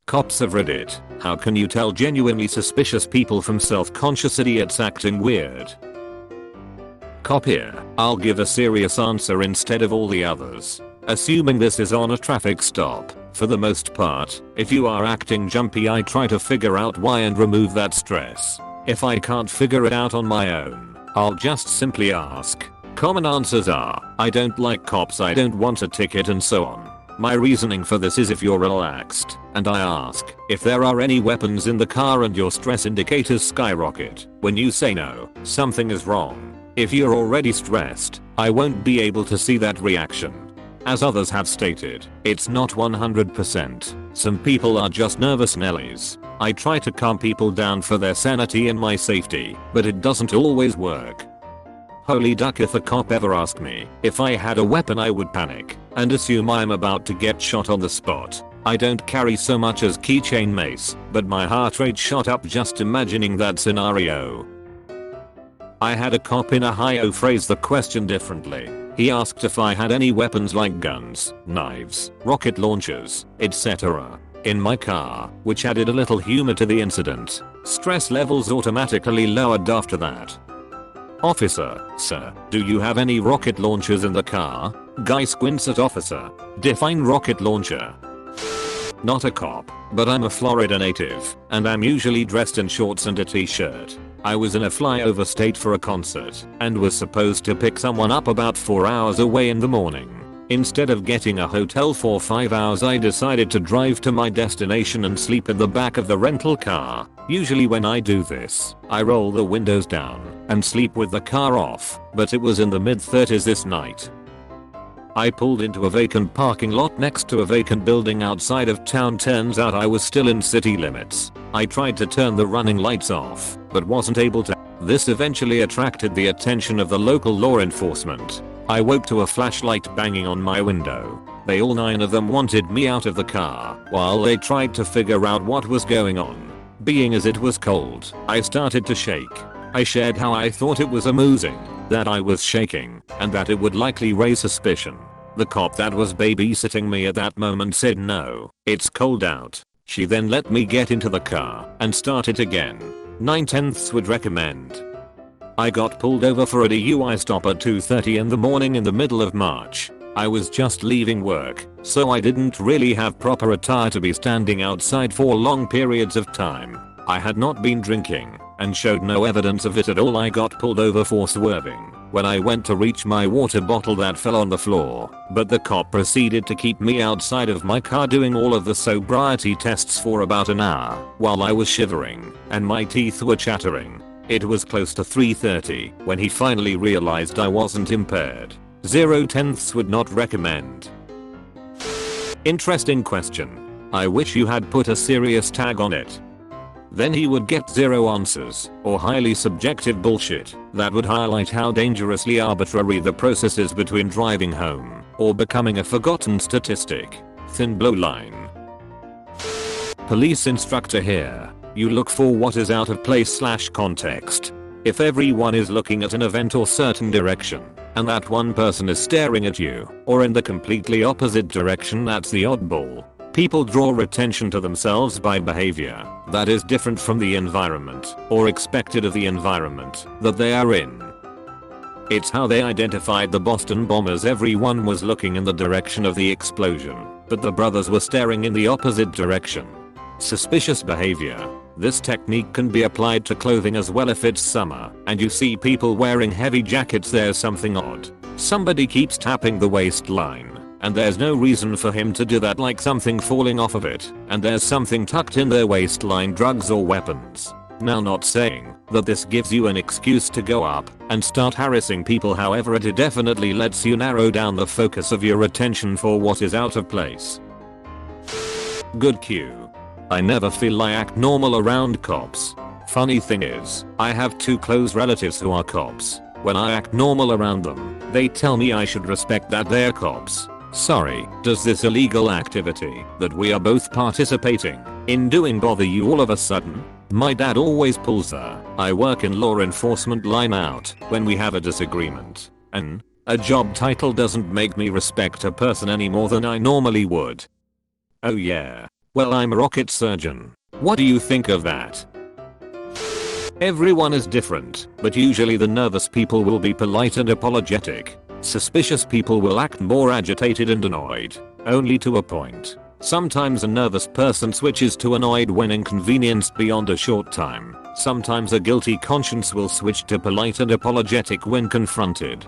Cops have Reddit. How can you tell genuinely suspicious people from self-conscious idiots acting weird? Cop here. I'll give a serious answer instead of all the others. Assuming this is on a traffic stop, for the most part, if you are acting jumpy I try to figure out why and remove that stress. If I can't figure it out on my own, I'll just simply ask. Common answers are, I don't like cops, I don't want a ticket, and so on. My reasoning for this is if you're relaxed, and I ask if there are any weapons in the car and your stress indicators skyrocket, when you say no, something is wrong. If you're already stressed, I won't be able to see that reaction. As others have stated, it's not 100%. Some people are just nervous Nellies. I try to calm people down for their sanity and my safety, but it doesn't always work. Holy duck, if a cop ever asked me if I had a weapon I would panic and assume I'm about to get shot on the spot. I don't carry so much as keychain mace, but my heart rate shot up just imagining that scenario. I had a cop in Ohio phrase the question differently. He asked if I had any weapons like guns, knives, rocket launchers, etc. in my car, which added a little humor to the incident. Stress levels automatically lowered after that. Officer, sir, do you have any rocket launchers in the car? Guy squints at officer. Define rocket launcher. Not a cop, but I'm a Florida native, and I'm usually dressed in shorts and a t-shirt. I was in a flyover state for a concert, and was supposed to pick someone up about 4 hours away in the morning. Instead of getting a hotel for 5 hours I decided to drive to my destination and sleep in the back of the rental car. Usually when I do this, I roll the windows down and sleep with the car off, but it was in the mid-30s this night. I pulled into a vacant parking lot next to a vacant building outside of town. Turns out I was still in city limits. I tried to turn the running lights off, but wasn't able to. This eventually attracted the attention of the local law enforcement. I woke to a flashlight banging on my window. They all 9 of them wanted me out of the car while they tried to figure out what was going on. Being as it was cold, I started to shake. I shared how I thought it was amusing that I was shaking and that it would likely raise suspicion. The cop that was babysitting me at that moment said no, it's cold out. She then let me get into the car and start it again. 9/10 would recommend. I got pulled over for a DUI stop at 2:30 in the morning in the middle of March. I was just leaving work, so I didn't really have proper attire to be standing outside for long periods of time. I had not been drinking and showed no evidence of it at all. I got pulled over for swerving when I went to reach my water bottle that fell on the floor, but the cop proceeded to keep me outside of my car doing all of the sobriety tests for about an hour while I was shivering and my teeth were chattering. It was close to 3:30 when he finally realized I wasn't impaired. 0/10 would not recommend. Interesting question. I wish you had put a serious tag on it. Then he would get 0 answers, or highly subjective bullshit that would highlight how dangerously arbitrary the process is between driving home or becoming a forgotten statistic. Thin blue line. Police instructor here. You look for what is out of place/context. If everyone is looking at an event or certain direction, and that one person is staring at you, or in the completely opposite direction, that's the oddball. People draw attention to themselves by behavior that is different from the environment, or expected of the environment that they are in. It's how they identified the Boston bombers. Everyone was looking in the direction of the explosion, but the brothers were staring in the opposite direction. Suspicious behavior. This technique can be applied to clothing as well. If it's summer and you see people wearing heavy jackets, there's something odd. Somebody keeps tapping the waistline, and there's no reason for him to do that, like something falling off of it, and there's something tucked in their waistline, drugs or weapons. Now, not saying that this gives you an excuse to go up and start harassing people, however it definitely lets you narrow down the focus of your attention for what is out of place. Good cue. I never feel I act normal around cops. Funny thing is, I have 2 close relatives who are cops. When I act normal around them, they tell me I should respect that they're cops. Sorry, does this illegal activity that we are both participating in doing bother you all of a sudden? My dad always pulls I work in law enforcement line out when we have a disagreement. And a job title doesn't make me respect a person any more than I normally would. Oh yeah. Well, I'm a rocket surgeon. What do you think of that? Everyone is different, but usually the nervous people will be polite and apologetic. Suspicious people will act more agitated and annoyed. Only to a point. Sometimes a nervous person switches to annoyed when inconvenienced beyond a short time. Sometimes a guilty conscience will switch to polite and apologetic when confronted.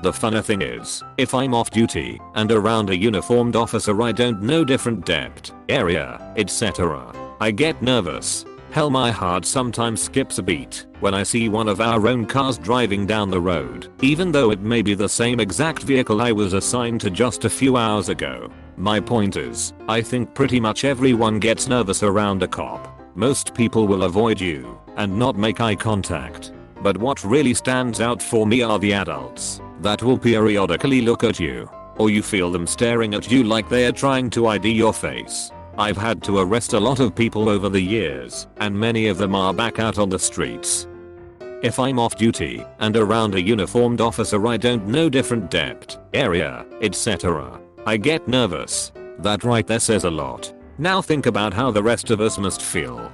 The funny thing is, if I'm off duty and around a uniformed officer I don't know different depth, area, etc., I get nervous. Hell, my heart sometimes skips a beat when I see one of our own cars driving down the road, even though it may be the same exact vehicle I was assigned to just a few hours ago. My point is, I think pretty much everyone gets nervous around a cop. Most people will avoid you and not make eye contact. But what really stands out for me are the adults that will periodically look at you, or you feel them staring at you like they are trying to ID your face. I've had to arrest a lot of people over the years, and many of them are back out on the streets. If I'm off duty and around a uniformed officer I don't know different depth, area, etc., I get nervous. That right there says a lot. Now think about how the rest of us must feel.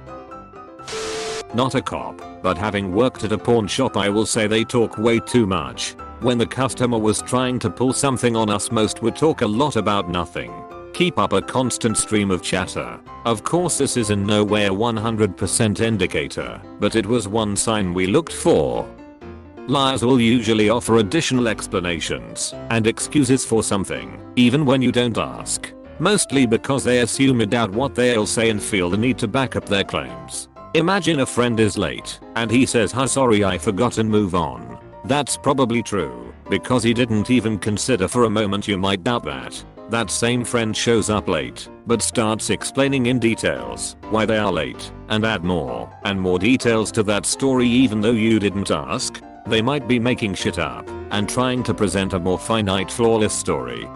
Not a cop, but having worked at a pawn shop I will say they talk way too much. When the customer was trying to pull something on us most would talk a lot about nothing. Keep up a constant stream of chatter. Of course this is in no way a 100% indicator, but it was one sign we looked for. Liars will usually offer additional explanations and excuses for something, even when you don't ask. Mostly because they assume you doubt what they'll say and feel the need to back up their claims. Imagine a friend is late, and he says, "Huh, sorry I forgot," and move on. That's probably true, because he didn't even consider for a moment you might doubt that. That same friend shows up late, but starts explaining in details why they are late, and add more and more details to that story even though you didn't ask. They might be making shit up and trying to present a more finite, flawless story.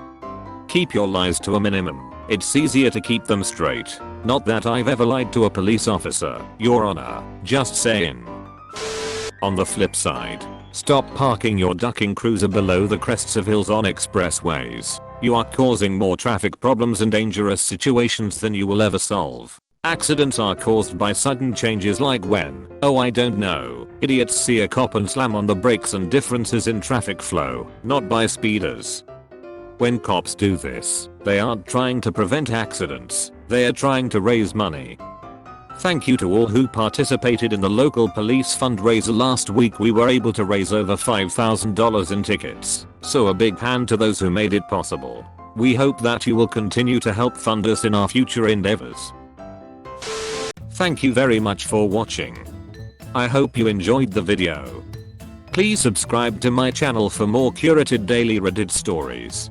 Keep your lies to a minimum. It's easier to keep them straight. Not that I've ever lied to a police officer, Your Honor, just saying. On the flip side, stop parking your ducking cruiser below the crests of hills on expressways. You are causing more traffic problems and dangerous situations than you will ever solve. Accidents are caused by sudden changes like when, oh I don't know, idiots see a cop and slam on the brakes and differences in traffic flow, not by speeders. When cops do this, they aren't trying to prevent accidents, they are trying to raise money. Thank you to all who participated in the local police fundraiser last week. We were able to raise over $5,000 in tickets, so a big hand to those who made it possible. We hope that you will continue to help fund us in our future endeavors. Thank you very much for watching. I hope you enjoyed the video. Please subscribe to my channel for more curated daily Reddit stories.